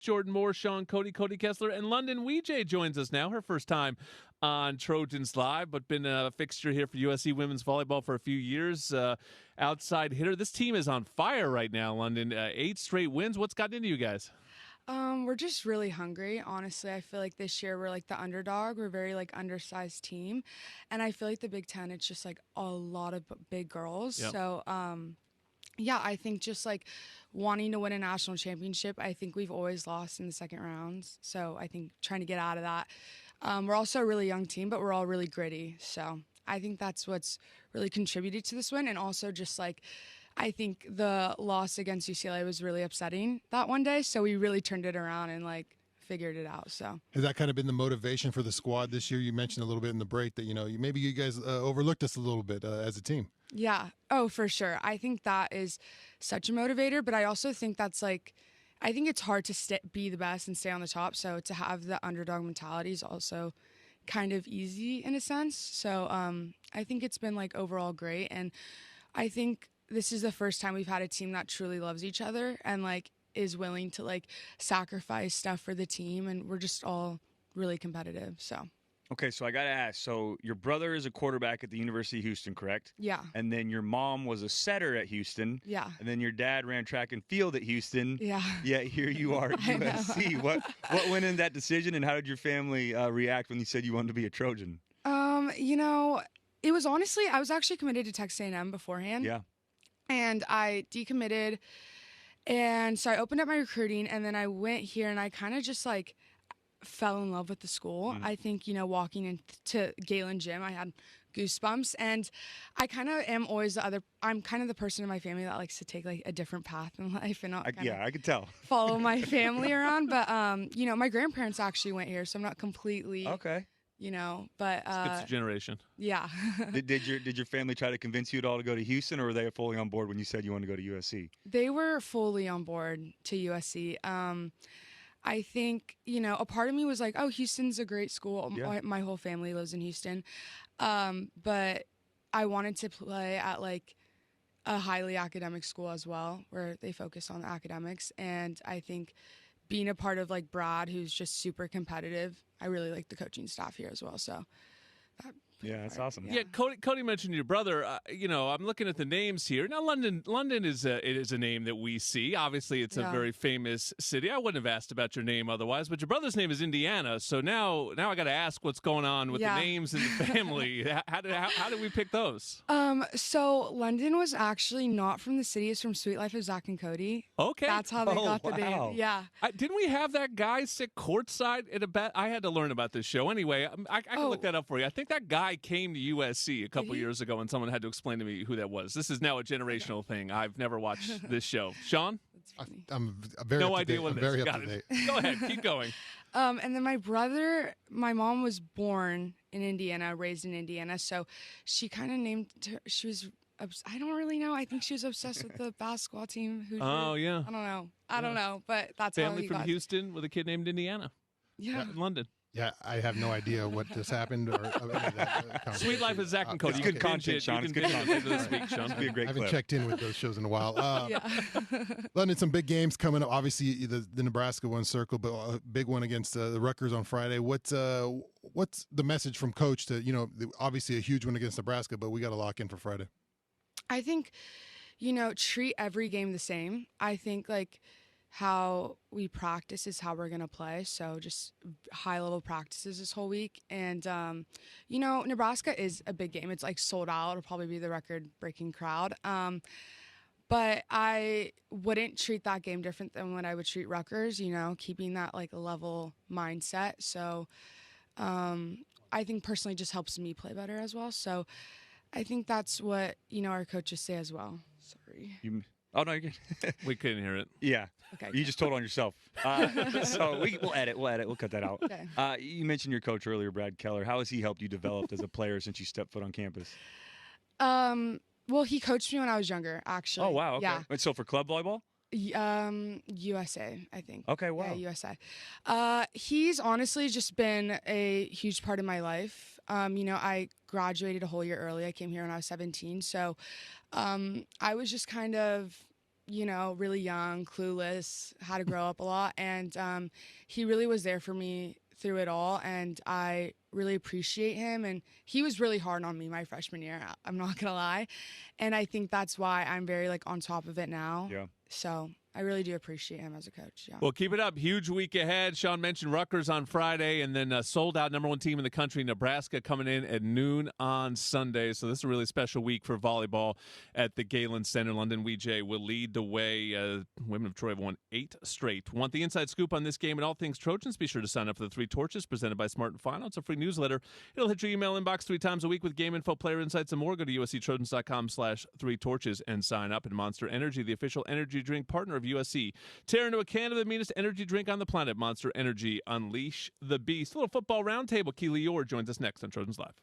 Jordan Moore, Sean Cody, Cody Kessler, and London Wijay joins us now. Her first time on Trojans Live, but been a fixture here for USC women's volleyball for a few years. Outside hitter. This team is on fire right now, London. 8 straight wins. What's gotten into you guys? We're just really hungry. Honestly, I feel like this year we're like the underdog. We're very like undersized team. And I feel like the Big Ten, it's just like a lot of big girls. Yep. So, yeah, I think just like wanting to win a national championship, I think we've always lost in the second rounds. So I think trying to get out of that. We're also a really young team, but we're all really gritty. So I think that's what's really contributed to this win. And also just like, I think the loss against UCLA was really upsetting that one day. So we really turned it around and like figured it out. So has that kind of been the motivation for the squad this year? You mentioned a little bit in the break that, maybe you guys overlooked us a little bit as a team. Yeah. Oh, for sure. I think that is such a motivator, but I also think that's like, I think it's hard to be the best and stay on the top. So to have the underdog mentality is also kind of easy in a sense. So I think it's been like overall great. And I think this is the first time we've had a team that truly loves each other and like is willing to like sacrifice stuff for the team. And we're just all really competitive. So. Okay, so I got to ask. So your brother is a quarterback at the University of Houston, correct? Yeah. And then your mom was a setter at Houston. Yeah. And then your dad ran track and field at Houston. Yeah. Yet here you are at USC. What went in that decision, and how did your family react when you said you wanted to be a Trojan? It was honestly, I was actually committed to Texas A&M beforehand. Yeah. And I decommitted. And so I opened up my recruiting, and then I went here, and I kind of just like fell in love with the school. I think, walking into Galen Gym, I had goosebumps, and I kind of am always I'm kind of the person in my family that likes to take like a different path in life and not I could tell. follow my family around. But, my grandparents actually went here, so I'm not completely, okay. But Skips a generation. yeah. Did your family try to convince you at all to go to Houston, or were they fully on board when you said you wanted to go to USC? They were fully on board to USC. I think, a part of me was like, oh, Houston's a great school. Yeah. My whole family lives in Houston. But I wanted to play at like a highly academic school as well, where they focus on the academics. And I think being a part of like Brad, who's just super competitive, I really like the coaching staff here as well. So Yeah, that's awesome. Yeah, Cody mentioned your brother. I'm looking at the names here. Now, London is a name that we see. Obviously, it's a very famous city. I wouldn't have asked about your name otherwise, but your brother's name is Indiana. So now I got to ask what's going on with the names in the family. How did we pick those? So London was actually not from the city. It's from Sweet Life of Zach and Cody. Okay. That's how they got the name. Yeah. Didn't we have that guy sit courtside at a bet? I had to learn about this show. Anyway, I can look that up for you. I think that guy came to USC a couple years ago, and someone had to explain to me who that was. This is now a generational thing. I've never watched this show. Sean? I'm very no up to idea date. what I'm it is. very Got up to date. Go ahead. Keep going. And then my mom was born in Indiana, raised in Indiana, so she kind of named her, she was, I don't really know. I think she was obsessed with the basketball team. Oh, yeah. I don't know, but that's Family how he from got. Houston with a kid named Indiana. Yeah. In London. Yeah, I have no idea what just happened or any of that. Sweet Life of Zach and Cody. It's good content, Sean. It's good content this week, Sean. Be a great I haven't clip. checked in with those shows in a while. Yeah. London, some big games coming up. Obviously, the Nebraska one circle, but a big one against the Rutgers on Friday. What's the message from Coach to, obviously a huge one against Nebraska, but we got to lock in for Friday? I think, treat every game the same. I think how we practice is how we're going to play. So just high level practices this whole week. And, Nebraska is a big game. It's sold out. It'll probably be the record breaking crowd. But I wouldn't treat that game different than when I would treat Rutgers, keeping that level mindset. So, I think personally just helps me play better as well. So I think that's what, our coaches say as well. Sorry. Oh, no, you're good. We couldn't hear it. Yeah. Okay. You just told on yourself. So we'll edit. We'll cut that out. Okay. You mentioned your coach earlier, Brad Keller. How has he helped you develop as a player since you stepped foot on campus? Well, he coached me when I was younger, actually. Oh, wow. Okay. Yeah. So for club volleyball? USA, I think. Okay, wow. Yeah, USA. He's honestly just been a huge part of my life. I graduated a whole year early. I came here when I was 17. So I was just kind of, really young, clueless, had to grow up a lot. And he really was there for me through it all. And I really appreciate him. And he was really hard on me my freshman year. I'm not going to lie. And I think that's why I'm very on top of it now. Yeah. So I really do appreciate him as a coach. Yeah. Well, keep it up. Huge week ahead. Sean mentioned Rutgers on Friday, and then sold out #1 team in the country, Nebraska, coming in at noon on Sunday. So this is a really special week for volleyball at the Galen Center. London Wijay will lead the way. Women of Troy have won 8 straight. Want the inside scoop on this game and all things Trojans? Be sure to sign up for the 3 Torches presented by Smart and Final. It's a free newsletter. It'll hit your email inbox 3 times a week with game info, player insights, and more. Go to usctrojans.com/3torches and sign up. And Monster Energy, the official energy drink partner of USC. Tear into a can of the meanest energy drink on the planet. Monster Energy. Unleash the beast. A little football roundtable. Keely Orr joins us next on Trojans Live.